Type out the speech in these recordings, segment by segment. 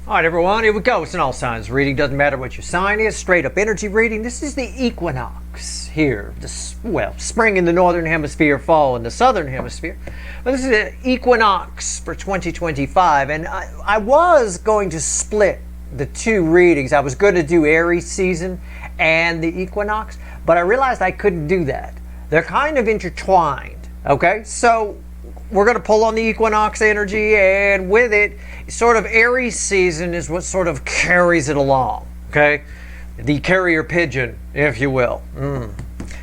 All right, everyone, here we go. It's an all signs reading. Doesn't matter what your sign is. Straight up energy reading. This is the equinox here. Well, spring in the northern hemisphere, fall in the southern hemisphere. But this is the equinox for 2025. And I was going to split the two readings. I was going to do Aries season and the equinox, but I realized I couldn't do that. They're kind of intertwined. Okay, so we're going to pull on the equinox energy, and with it, sort of Aries season is what sort of carries it along, okay? The carrier pigeon, if you will.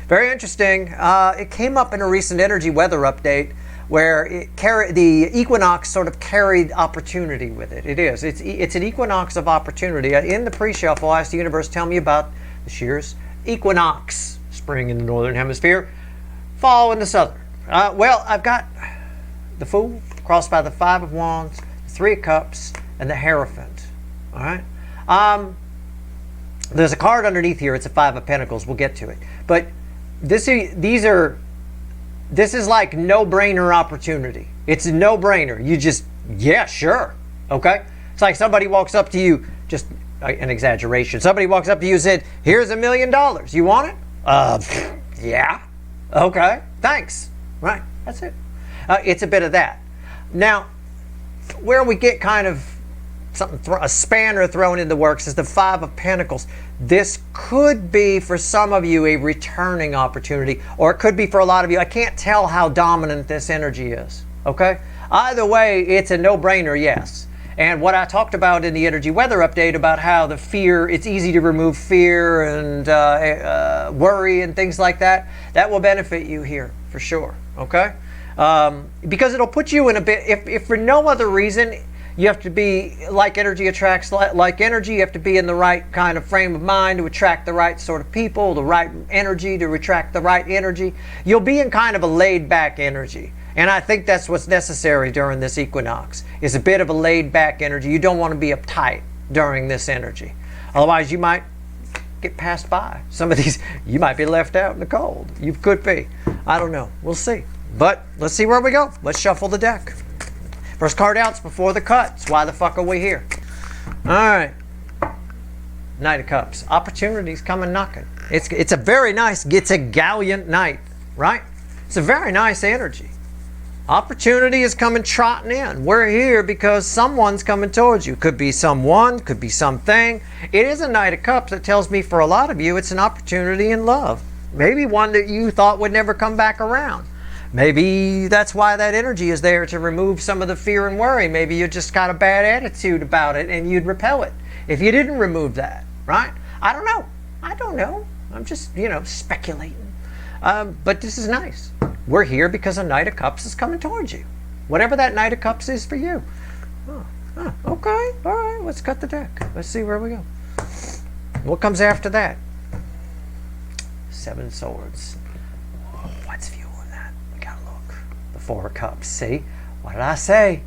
Very interesting. It came up in a recent energy weather update where the equinox sort of carried opportunity with it. It is. It's an equinox of opportunity. In the pre-shuffle, I asked the universe, tell me about this year's equinox. Spring in the northern hemisphere, fall in the southern. Well, I've got the Fool, crossed by the Five of Wands, the Three of Cups, and the Hierophant. All right. There's a card underneath here. It's a Five of Pentacles. We'll get to it. But this is like no-brainer opportunity. It's a no-brainer. You just, yeah, sure. Okay. It's like somebody walks up to you, just an exaggeration. Somebody walks up to you and said, "Here's $1 million. You want it?" Yeah. Okay. Thanks. Right. That's it. It's a bit of that. Now, where we get kind of a spanner thrown in the works is the Five of Pentacles. This could be for some of you a returning opportunity, or it could be for a lot of you. I can't tell how dominant this energy is. Okay? Either way, it's a no-brainer, yes. And what I talked about in the energy weather update about how the fear, it's easy to remove fear and worry and things like that, that will benefit you here for sure. Okay? Because it'll put you in a bit, if for no other reason, you have to be, like energy attracts like energy, you have to be in the right kind of frame of mind to attract the right sort of people, the right energy to attract the right energy. You'll be in kind of a laid back energy. And I think that's what's necessary during this equinox, is a bit of a laid back energy. You don't want to be uptight during this energy. Otherwise, you might get passed by. Some of these, you might be left out in the cold. You could be. I don't know. We'll see. But let's see where we go. Let's shuffle the deck. First card out's before the cuts. Why the fuck are we here? All right. Knight of Cups. Opportunities coming knocking. It's a very nice, it's a gallant night, right? It's a very nice energy. Opportunity is coming trotting in. We're here because someone's coming towards you. Could be someone, could be something. It is a Knight of Cups that tells me for a lot of you it's an opportunity in love. Maybe one that you thought would never come back around. Maybe that's why that energy is there, to remove some of the fear and worry. Maybe you just got a bad attitude about it and you'd repel it if you didn't remove that, right? I don't know. I don't know. I'm just, speculating. But this is nice. We're here because a Knight of Cups is coming towards you. Whatever that Knight of Cups is for you. Okay. All right. Let's cut the deck. Let's see where we go. What comes after that? Seven Swords. What's fueling that? We gotta look. The Four of Cups. See? What did I say?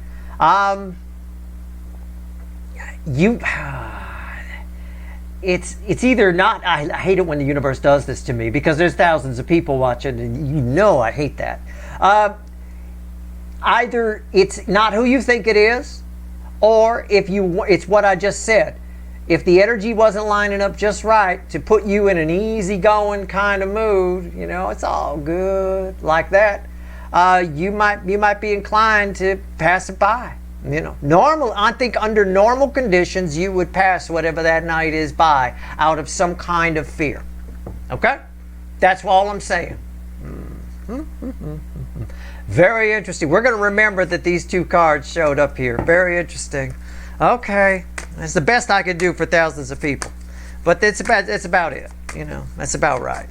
It's either not. I hate it when the universe does this to me, because there's thousands of people watching, and I hate that. Either it's not who you think it is, or it's what I just said. If the energy wasn't lining up just right to put you in an easygoing kind of mood, it's all good like that, you might be inclined to pass it by. I think under normal conditions, you would pass whatever that night is by out of some kind of fear. Okay? That's all I'm saying. Very interesting. We're going to remember that these two cards showed up here. Very interesting. Okay. That's the best I could do for thousands of people. But that's about it. That's about right.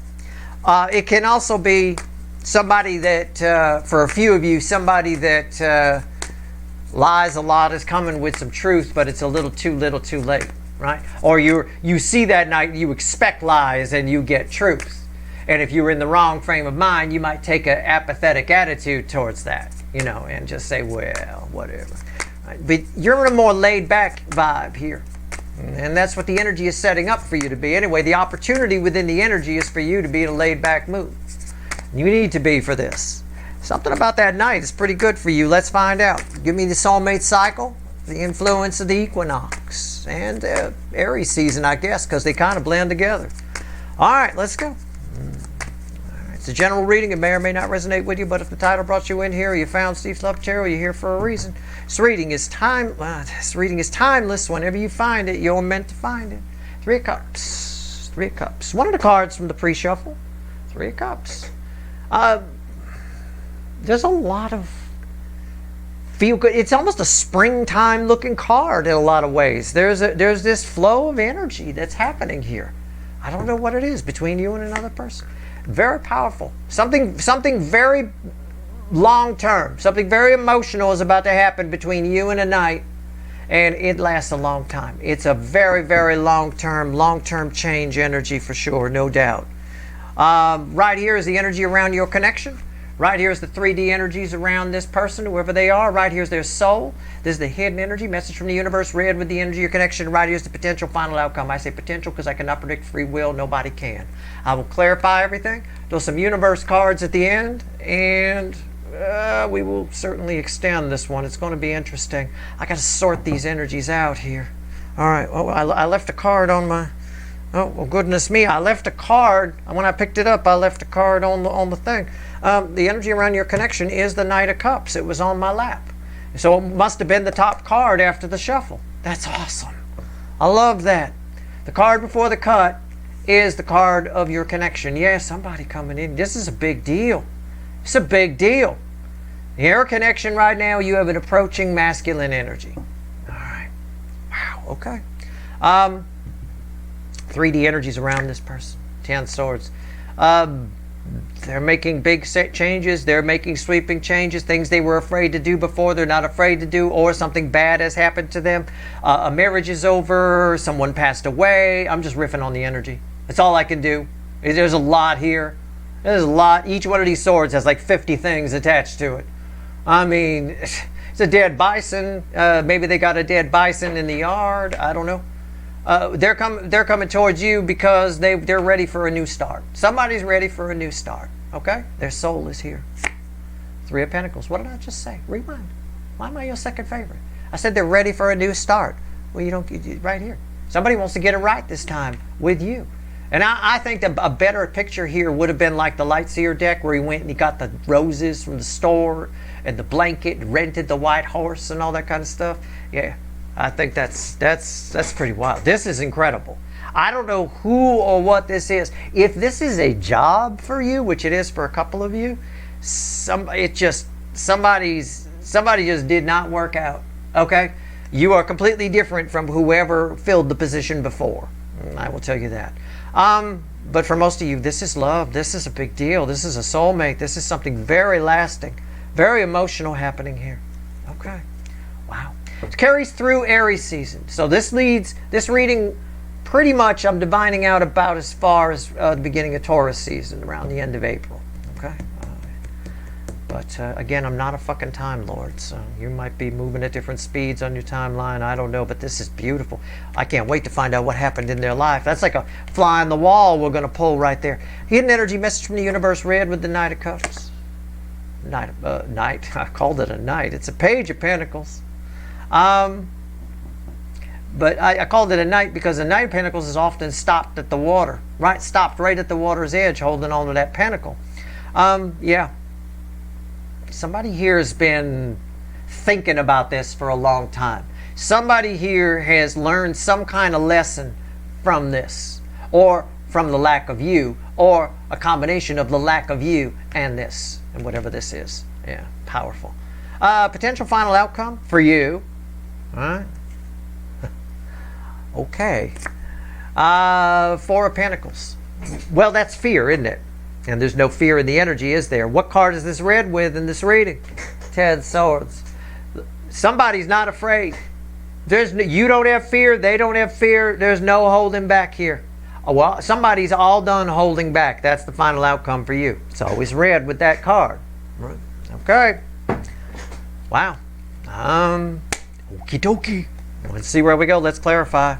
It can also be somebody that, for a few of you, somebody that lies a lot is coming with some truth, but it's a little too late, right? Or you see that night, you expect lies and you get truth. And if you're in the wrong frame of mind, you might take an apathetic attitude towards that, and just say, well, whatever. Right? But you're in a more laid back vibe here. And that's what the energy is setting up for you to be. Anyway, the opportunity within the energy is for you to be in a laid back mood. You need to be for this. Something about that night is pretty good for you. Let's find out. Give me the soulmate cycle. the influence of the equinox and Aries season, I guess, because they kind of blend together. All right, let's go. It's a general reading. It may or may not resonate with you, but if the title brought you in here, or you found Steve's Love Chair, or you're here for a reason. This reading is timeless. Whenever you find it, you're meant to find it. Three of Cups. Three of Cups. One of the cards from the pre-shuffle. Three of Cups. There's a lot of feel good. It's almost a springtime looking card in a lot of ways. There's this flow of energy that's happening here. I don't know what it is between you and another person. Very powerful. Something very long term. Something very emotional is about to happen between you and a knight, and it lasts a long time. It's a very, very long term change energy for sure, no doubt. Right here is the energy around your connection. Right here is the 3D energies around this person, whoever they are. Right here is their soul. This is the hidden energy, message from the universe, read with the energy of your connection. Right here is the potential final outcome. I say potential because I cannot predict free will. Nobody can. I will clarify everything. Do some universe cards at the end, and we will certainly extend this one. It's going to be interesting. I got to sort these energies out here. All right. Oh, I left a card on my... Oh, well, goodness me. I left a card. When I picked it up, I left a card on the thing. The energy around your connection is the Knight of Cups. It was on my lap. So it must have been the top card after the shuffle. That's awesome. I love that. The card before the cut is the card of your connection. Yeah, somebody coming in. This is a big deal. It's a big deal. Your connection right now, you have an approaching masculine energy. All right. Wow. Okay. 3D energies around this person. 10 swords. They're making big changes. They're making sweeping changes. Things they were afraid to do before, they're not afraid to do, or something bad has happened to them. A marriage is over. Someone passed away. I'm just riffing on the energy. That's all I can do. There's a lot here. There's a lot. Each one of these swords has like 50 things attached to it. I mean, it's a dead bison. Maybe they got a dead bison in the yard. I don't know. They're coming towards you because they're ready for a new start. Somebody's ready for a new start. Okay? Their soul is here. 3 of Pentacles. What did I just say? Rewind. Why am I your second favorite? I said they're ready for a new start. Well, right here. Somebody wants to get it right this time with you. And I think a better picture here would have been like the Light Seer deck, where he went and he got the roses from the store and the blanket, and rented the white horse and all that kind of stuff. Yeah. I think that's pretty wild. This is incredible. I don't know who or what this is. If this is a job for you, which it is for a couple of you, somebody just did not work out. Okay? You are completely different from whoever filled the position before. I will tell you that. But for most of you, this is love. This is a big deal. This is a soulmate. This is something very lasting, very emotional happening here. Okay. Wow. It carries through Aries season. So this reading, pretty much I'm divining out about as far as the beginning of Taurus season, around the end of April. Okay? But again, I'm not a fucking Time Lord, so you might be moving at different speeds on your timeline. I don't know, but this is beautiful. I can't wait to find out what happened in their life. That's like a fly on the wall we're going to pull right there. Hidden energy, message from the universe, read with the Knight of Cups. Knight. I called it a knight. It's a Page of Pentacles. But I called it a knight because a Knight of Pentacles is often stopped at the water, right? Stopped right at the water's edge, holding on to that pentacle. Yeah. Somebody here has been thinking about this for a long time. Somebody here has learned some kind of lesson from this, or from the lack of you, or a combination of the lack of you and this, and whatever this is. Yeah, powerful. Potential final outcome for you. All right. Okay. 4 of Pentacles. Well, that's fear, isn't it? And there's no fear in the energy, is there? What card is this read with in this reading? 10 swords. Somebody's not afraid. You don't have fear. They don't have fear. There's no holding back here. Well, somebody's all done holding back. That's the final outcome for you. It's always read with that card. Okay. Wow. Okie dokie. Let's see where we go. Let's clarify.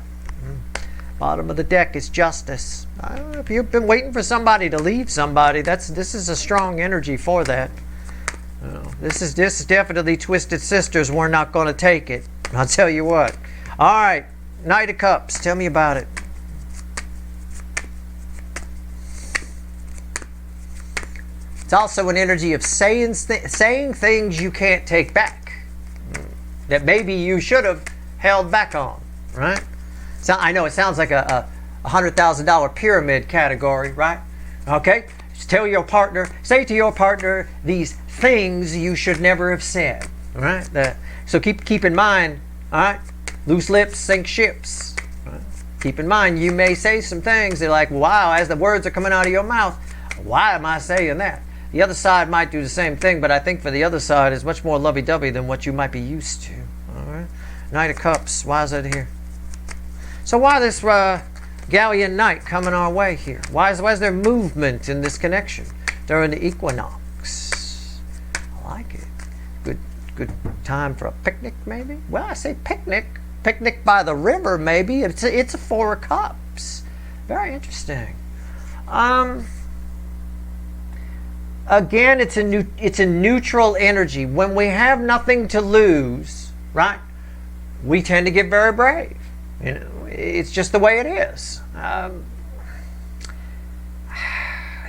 Bottom of the deck is Justice. I don't know if you've been waiting for somebody to leave somebody. This is a strong energy for that. This is definitely Twisted Sisters. We're not going to take it. I'll tell you what. All right, Knight of Cups. Tell me about it. It's also an energy of saying things you can't take back, that maybe you should have held back on, right? So I know it sounds like a $100,000 pyramid category, right? Okay, say to your partner these things you should never have said, all right? So keep in mind, all right? Loose lips sink ships. Right? Keep in mind, you may say some things that are like, wow, as the words are coming out of your mouth, why am I saying that? The other side might do the same thing, but I think for the other side is much more lovey-dovey than what you might be used to. All right, Knight of Cups. Why is that here? So why this Galleon Knight coming our way here? Why is there movement in this connection during the equinox? I like it. Good time for a picnic, maybe. Well, I say picnic by the river, maybe. It's a Four of Cups. Very interesting. Again, it's a neutral energy. When we have nothing to lose, right? We tend to get very brave. You know, it's just the way it is.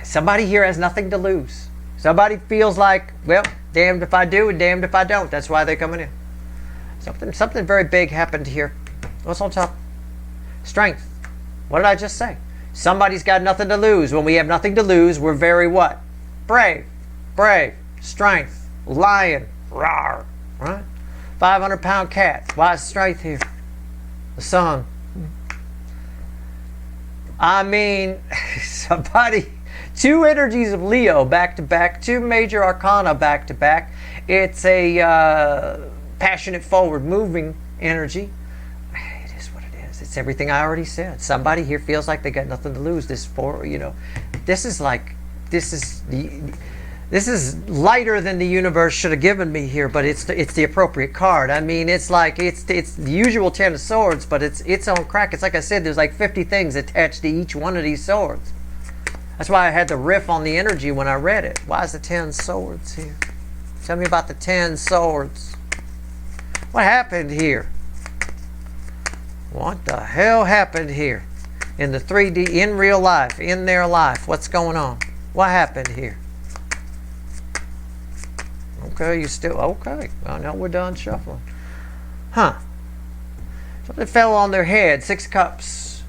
Somebody here has nothing to lose. Somebody feels like, well, damned if I do and damned if I don't. That's why they're coming in. Something very big happened here. What's on top? Strength. What did I just say? Somebody's got nothing to lose. When we have nothing to lose, we're very what? Brave, strength, lion, rawr, right? 500-pound cat. Why is strength here? The sun. I mean, two energies of Leo back to back, two major arcana back to back. It's a passionate, forward-moving energy. It is what it is. It's everything I already said. Somebody here feels like they got nothing to lose. This is lighter than the universe should have given me here, but it's the appropriate card. I mean, it's the usual 10 of swords, but it's on crack. It's like I said, there's like 50 things attached to each one of these swords. That's why I had to riff on the energy when I read it. Why is the 10 swords here? Tell me about the 10 swords. What happened here? What the hell happened here? In the 3D, in real life, in their life, what's going on? What happened here? Okay, you still, okay. Well, now we're done shuffling. Huh. Something fell on their head, 6 cups.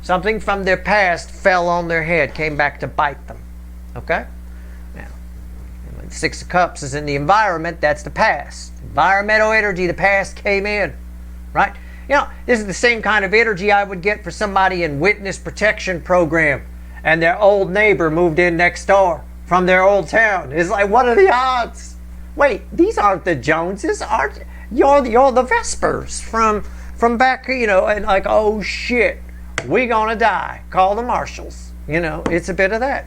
Something from their past fell on their head, came back to bite them. Okay? Now, 6 of cups is in the environment, that's the past. Environmental energy, the past came in. Right? You know, this is the same kind of energy I would get for somebody in witness protection program and their old neighbor moved in next door from their old town. It's like, what are the odds? Wait, these aren't the Joneses, aren't you're the Vespers from back, you know, and like, oh shit, we gonna die. Call the marshals. You know, it's a bit of that.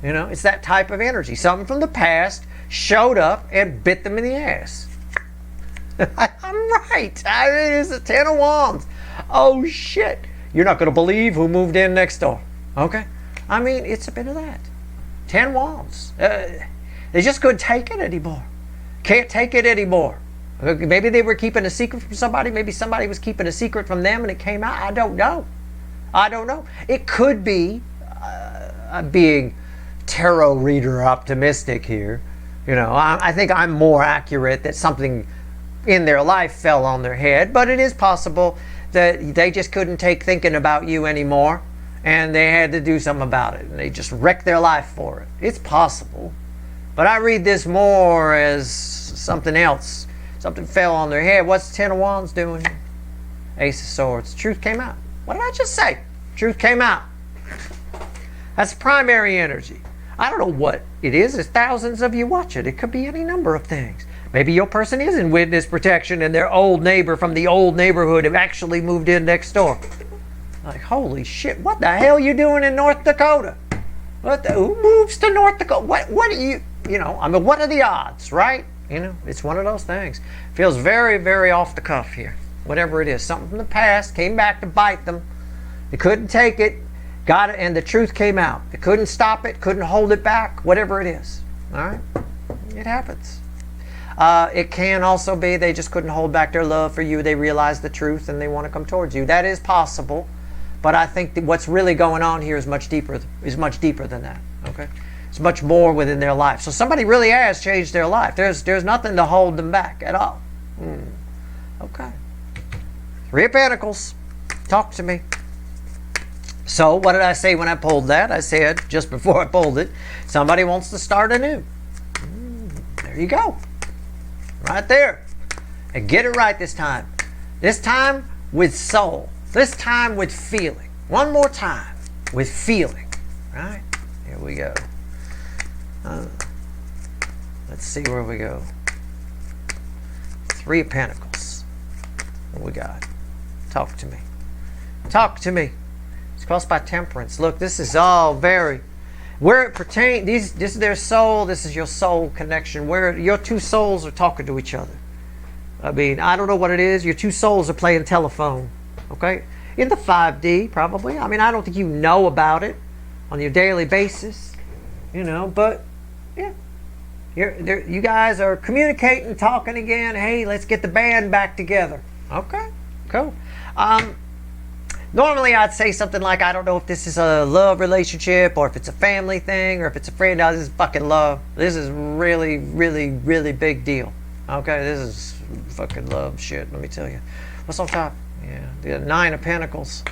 You know, it's that type of energy. Something from the past showed up and bit them in the ass. I'm right. I mean, it's a 10 of wands. Oh shit. You're not going to believe who moved in next door. Okay? I mean, it's a bit of that. 10 wands. They just couldn't take it anymore. Can't take it anymore. Maybe they were keeping a secret from somebody. Maybe somebody was keeping a secret from them and it came out. I don't know. It could be, I'm being tarot reader optimistic here. You know, I think I'm more accurate that something in their life fell on their head, but it is possible that they just couldn't take thinking about you anymore and they had to do something about it and they just wrecked their life for it. It's possible, but I read this more as something else. Something fell on their head. What's 10 of wands doing? Ace of swords. Truth came out. What did I just say? Truth came out. That's primary energy. I don't know what it is. There's thousands of you watch it. It could be any number of things. Maybe your person is in witness protection and their old neighbor from the old neighborhood have actually moved in next door. Like, holy shit, what the hell are you doing in North Dakota? Who moves to North Dakota? What are you know, I mean, what are the odds, right? You know, it's one of those things. Feels very, very off the cuff here. Whatever it is. Something from the past came back to bite them. They couldn't take it, got it, and the truth came out. They couldn't stop it, couldn't hold it back, whatever it is. All right? It happens. It can also be they just couldn't hold back their love for you. They realize the truth and they want to come towards you. That is possible, but I think that what's really going on here is much deeper than that. Okay, it's much more within their life. So somebody really has changed their life. There's nothing to hold them back at all. Okay. Three of Pentacles. Talk to me. So what did I say when I pulled that? I said, just before I pulled it, somebody wants to start anew. There you go. Right there. And get it right this time. This time with soul. This time with feeling. One more time with feeling. Right? Here we go. Let's see where we go. Three of Pentacles. What we got? Talk to me. Talk to me. It's crossed by Temperance. Look, this is all very... Where it pertains, this is their soul, this is your soul connection, where your two souls are talking to each other. I mean, I don't know what it is. Your two souls are playing telephone. Okay? In the 5D, probably. I mean, I don't think you know about it on your daily basis. You know, but, yeah. You guys are communicating, talking again. Hey, let's get the band back together. Okay, cool. Normally I'd say something like, I don't know if this is a love relationship or if it's a family thing or if it's a friend. No, this is fucking love. This is really, really, really big deal. Okay, this is fucking love shit, let me tell you. What's on top? Yeah, the Nine of Pentacles.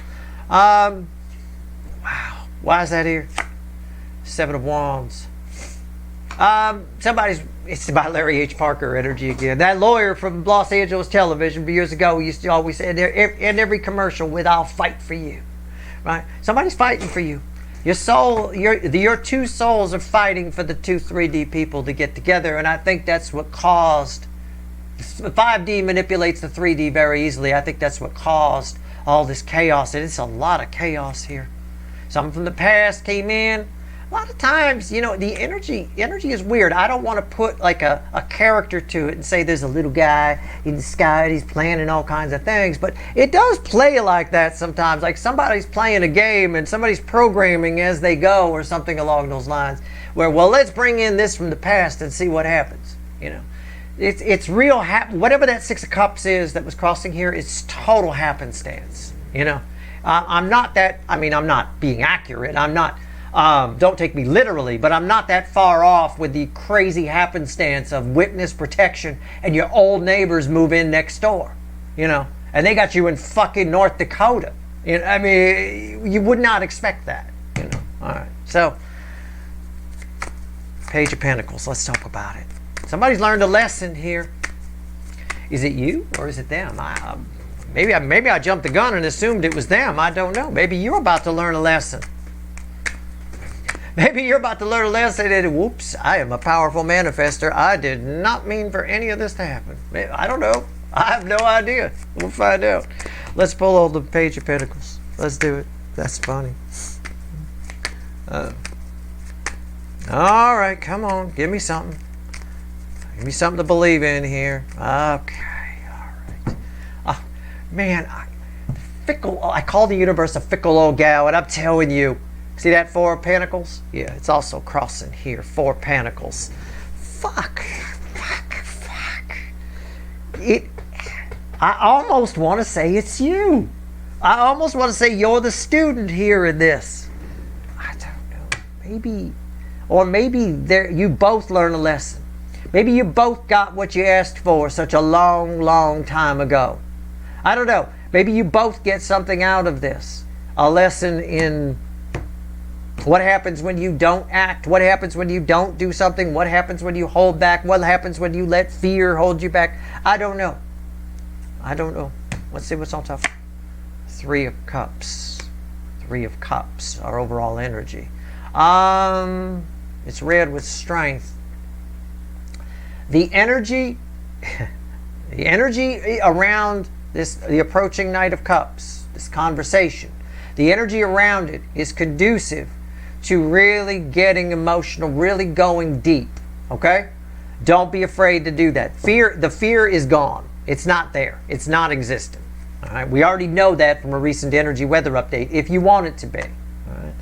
Wow, why is that here? Seven of Wands. It's about Larry H. Parker energy again. That lawyer from Los Angeles television years ago used to always say in every commercial, with "I'll fight for you." Right? Somebody's fighting for you. Your soul, your two souls are fighting for the two 3D people to get together, and I think that's what caused... 5D manipulates the 3D very easily. I think that's what caused all this chaos. And it's a lot of chaos here. Something from the past came in. A lot of times, you know, the energy is weird. I don't want to put like a character to it and say there's a little guy in the sky and he's planning all kinds of things. But it does play like that sometimes. Like somebody's playing a game and somebody's programming as they go or something along those lines. Where, well, let's bring in this from the past and see what happens. You know, it's real. Whatever that Six of Cups is that was crossing here, it's total happenstance. You know, I'm not being accurate. I'm not... don't take me literally, but I'm not that far off with the crazy happenstance of witness protection and your old neighbors move in next door, you know, and they got you in fucking North Dakota. You know, I mean, you would not expect that, you know. All right, so Page of Pentacles. Let's talk about it. Somebody's learned a lesson here. Is it you or is it them? Maybe I jumped the gun and assumed it was them. I don't know. Maybe you're about to learn a lesson. Maybe you're about to learn a lesson and whoops, I am a powerful manifester. I did not mean for any of this to happen. I don't know. I have no idea. We'll find out. Let's pull on the Page of Pentacles. Let's do it. That's funny. All right, come on. Give me something. Give me something to believe in here. Okay, all right. Man, I call the universe a fickle old gal, and I'm telling you, see that Four of Pentacles? Yeah, it's also crossing here. Four Pentacles. Fuck. I almost want to say it's you. I almost want to say you're the student here in this. I don't know. Maybe you both learn a lesson. Maybe you both got what you asked for such a long, long time ago. I don't know. Maybe you both get something out of this. A lesson in... what happens when you don't act? What happens when you don't do something? What happens when you hold back? What happens when you let fear hold you back? I don't know. I don't know. Let's see what's on top. Three of Cups. Three of Cups, our overall energy. It's red with strength. The energy around this, the approaching Knight of Cups, this conversation, the energy around it is conducive to really getting emotional, really going deep, okay? Don't be afraid to do that. The fear is gone. It's not there. It's not existent. All right? We already know that from a recent energy weather update, if you want it to be. All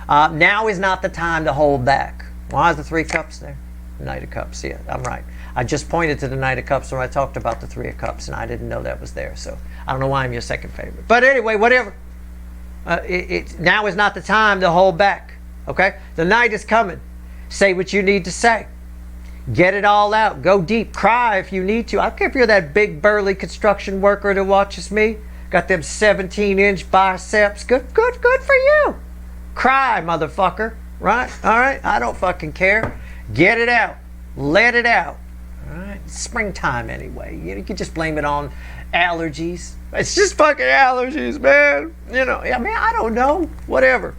right? Now is not the time to hold back. Why is the Three of Cups there? Knight of Cups, yeah, I'm right. I just pointed to the Knight of Cups when I talked about the Three of Cups, and I didn't know that was there. So I don't know why I'm your second favorite. But anyway, whatever. Now is not the time to hold back. Okay? The night is coming. Say what you need to say. Get it all out. Go deep. Cry if you need to. I don't care if you're that big burly construction worker that watches me. Got them 17-inch biceps. Good for you. Cry, motherfucker. Right? All right? I don't fucking care. Get it out. Let it out. All right? It's springtime anyway. You can just blame it on allergies. It's just fucking allergies, man. You know, I mean, I don't know. Whatever.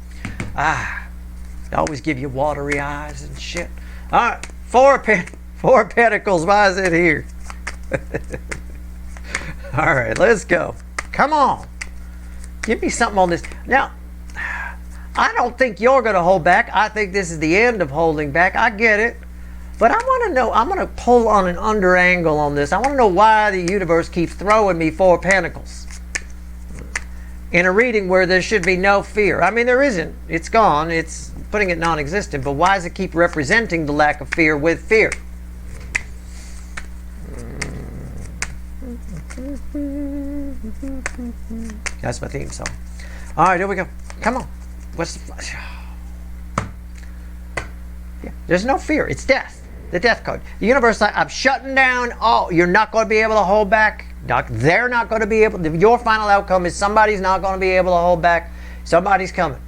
They always give you watery eyes and shit. All right. Four of Pentacles. Why is it here? All right, let's go. Come on. Give me something on this. Now, I don't think you're going to hold back. I think this is the end of holding back. I get it. But I want to know, I'm going to pull on an under angle on this. I want to know why the universe keeps throwing me Four of Pentacles in a reading where there should be no fear. I mean, there isn't. It's gone. It's putting it non-existent. But why does it keep representing the lack of fear with fear? That's my theme song. All right, here we go. Come on. What's the... Yeah, there's no fear. It's death. The death code. The universe, I'm shutting down. Oh, you're not going to be able to hold back. They're not going to be able to. Your final outcome is somebody's not going to be able to hold back. Somebody's coming.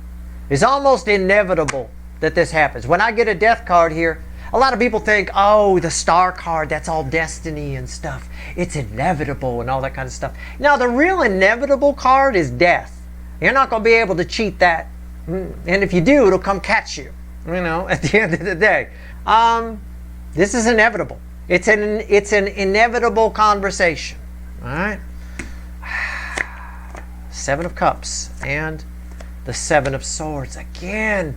It's almost inevitable that this happens. When I get a death card here, a lot of people think, oh, the star card, that's all destiny and stuff. It's inevitable and all that kind of stuff. Now, the real inevitable card is death. You're not going to be able to cheat that. And if you do, it'll come catch you, you know, at the end of the day. This is inevitable. It's an inevitable conversation. All right. Seven of Cups and the Seven of Swords. Again,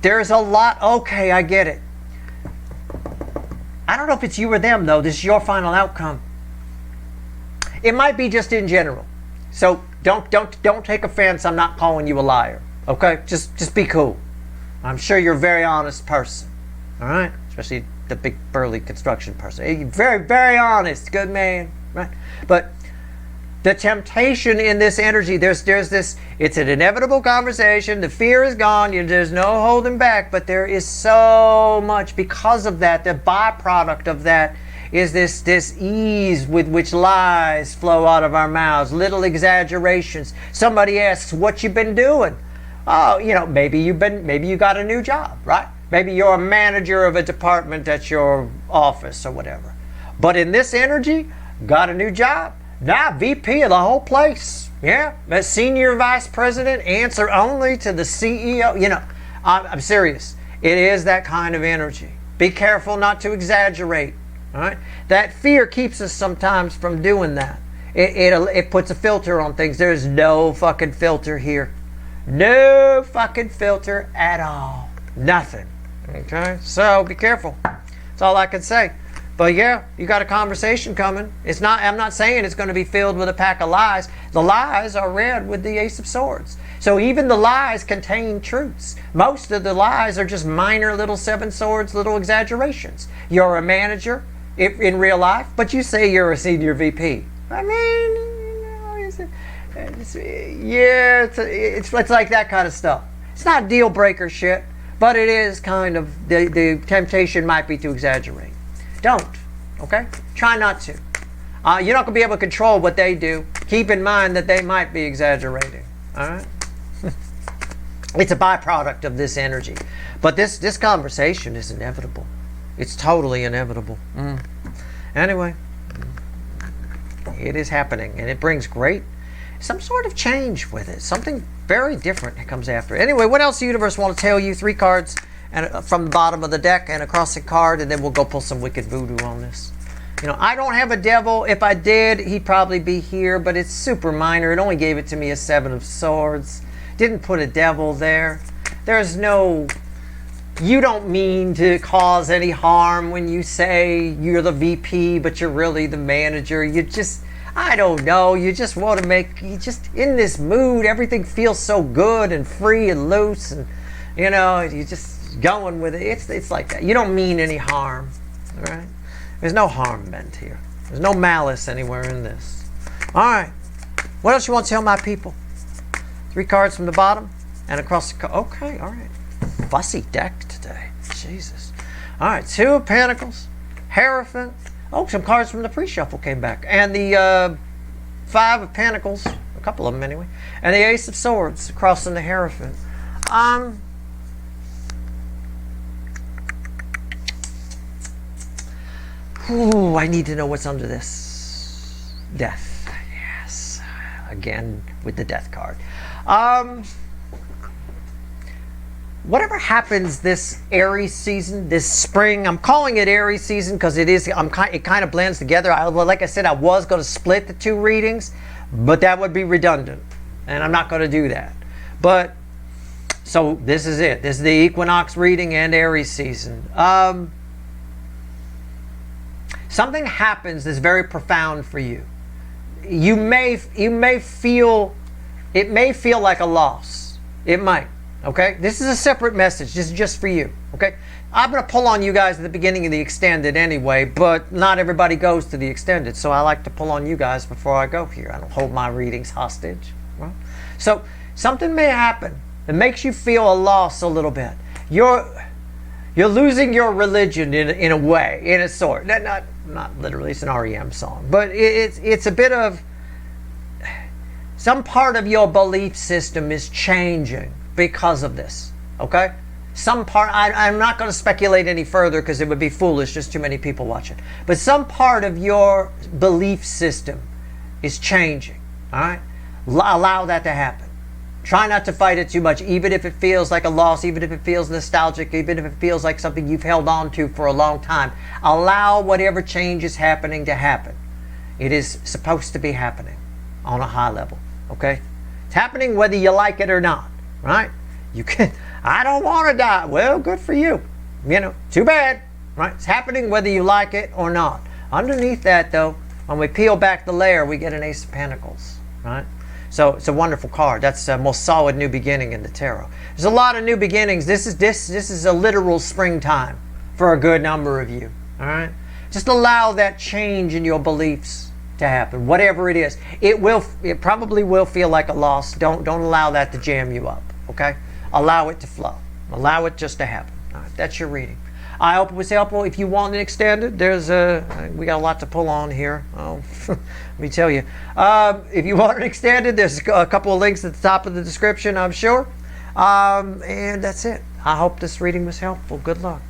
there's a lot. Okay, I get it. I don't know if it's you or them, though. This is your final outcome. It might be just in general. So don't take offense. I'm not calling you a liar. Okay? Just be cool. I'm sure you're a very honest person. All right? Especially the big burly construction person. Very, very honest. Good man. Right? But the temptation in this energy, there's this, it's an inevitable conversation. The fear is gone. There's no holding back. But there is so much because of that. The byproduct of that is this ease with which lies flow out of our mouths. Little exaggerations. Somebody asks, what you been doing? Oh, you know, maybe you got a new job, right? Maybe you're a manager of a department at your office or whatever. But in this energy, got a new job. Now VP of the whole place. Yeah, as senior vice president, answer only to the CEO. You know, I'm serious. It is that kind of energy. Be careful not to exaggerate. All right, that fear keeps us sometimes from doing that. It puts a filter on things. There's no fucking filter here. No fucking filter at all. Nothing. Okay, so be careful. That's all I can say. But yeah, you got a conversation coming. I'm not saying it's going to be filled with a pack of lies. The lies are read with the Ace of Swords. So even the lies contain truths. Most of the lies are just minor little Seven Swords, little exaggerations. You're a manager in real life, but you say you're a senior VP. I mean, you know, it's like that kind of stuff. It's not deal breaker shit, but it is kind of, the temptation might be to exaggerate. Don't, okay? Try not to. You're not going to be able to control what they do. Keep in mind that they might be exaggerating, all right? It's a byproduct of this energy. But this conversation is inevitable. It's totally inevitable. Anyway, it is happening, and it brings some sort of change with it. Something very different that comes after it. Anyway, what else does the universe want to tell you? 3 cards. And from the bottom of the deck and a crossing card, and then we'll go pull some wicked voodoo on this. You know, I don't have a devil. If I did, he'd probably be here, but it's super minor. It only gave it to me as 7 of Swords. Didn't put a devil there. There's no... You don't mean to cause any harm when you say you're the VP, but you're really the manager. You just... I don't know. You just want to make... You just... In this mood, everything feels so good and free and loose, and, you know, you just... going with it. It's like that. You don't mean any harm. All right? There's no harm meant here. There's no malice anywhere in this. All right. What else you want to tell my people? 3 cards from the bottom and across the okay, all right. Fussy deck today. Jesus. All right, 2 of Pentacles, Hierophant. Oh, some cards from the pre-shuffle came back. And the 5 of Pentacles, a couple of them anyway. And the Ace of Swords crossing the Hierophant. Ooh, I need to know what's under this. Death. Yes. Again, with the Death card. Whatever happens this Aries season, this spring, I'm calling it Aries season because it kind of blends together. Like I said, I was going to split the 2 readings, but that would be redundant, and I'm not going to do that. But, so this is it. This is the Equinox reading and Aries season. Something happens that's very profound for you. You may feel, it may feel like a loss. It might. Okay, this is a separate message. This is just for you. Okay, I'm going to pull on you guys at the beginning of the extended anyway, but not everybody goes to the extended, so I like to pull on you guys before I go here. I don't hold my readings hostage. Right? So something may happen that makes you feel a loss a little bit. You're losing your religion in a way, in a sort. Not literally. It's an REM song, but it's a bit of some part of your belief system is changing because of this, okay? Some part, I'm not going to speculate any further because it would be foolish, just too many people watching. But some part of your belief system is changing, all right? Allow that to happen. Try not to fight it too much, even if it feels like a loss, even if it feels nostalgic, even if it feels like something you've held on to for a long time. Allow whatever change is happening to happen. It is supposed to be happening on a high level, okay? It's happening whether you like it or not. Right? You can. I don't want to die. Well, good for you. You know, too bad. Right? It's happening whether you like it or not. Underneath that, though, when we peel back the layer, we get an Ace of Pentacles. Right? So it's a wonderful card. That's the most solid new beginning in the tarot. There's a lot of new beginnings. This is a literal springtime for a good number of you. All right? Just allow that change in your beliefs to happen, whatever it is. It probably will feel like a loss. Don't allow that to jam you up, okay? Allow it to flow. Allow it just to happen. All right, that's your reading. I hope it was helpful. If you want it extended, we got a lot to pull on here. Oh, let me tell you. If you want it extended, there's a couple of links at the top of the description, I'm sure. And that's it. I hope this reading was helpful. Good luck.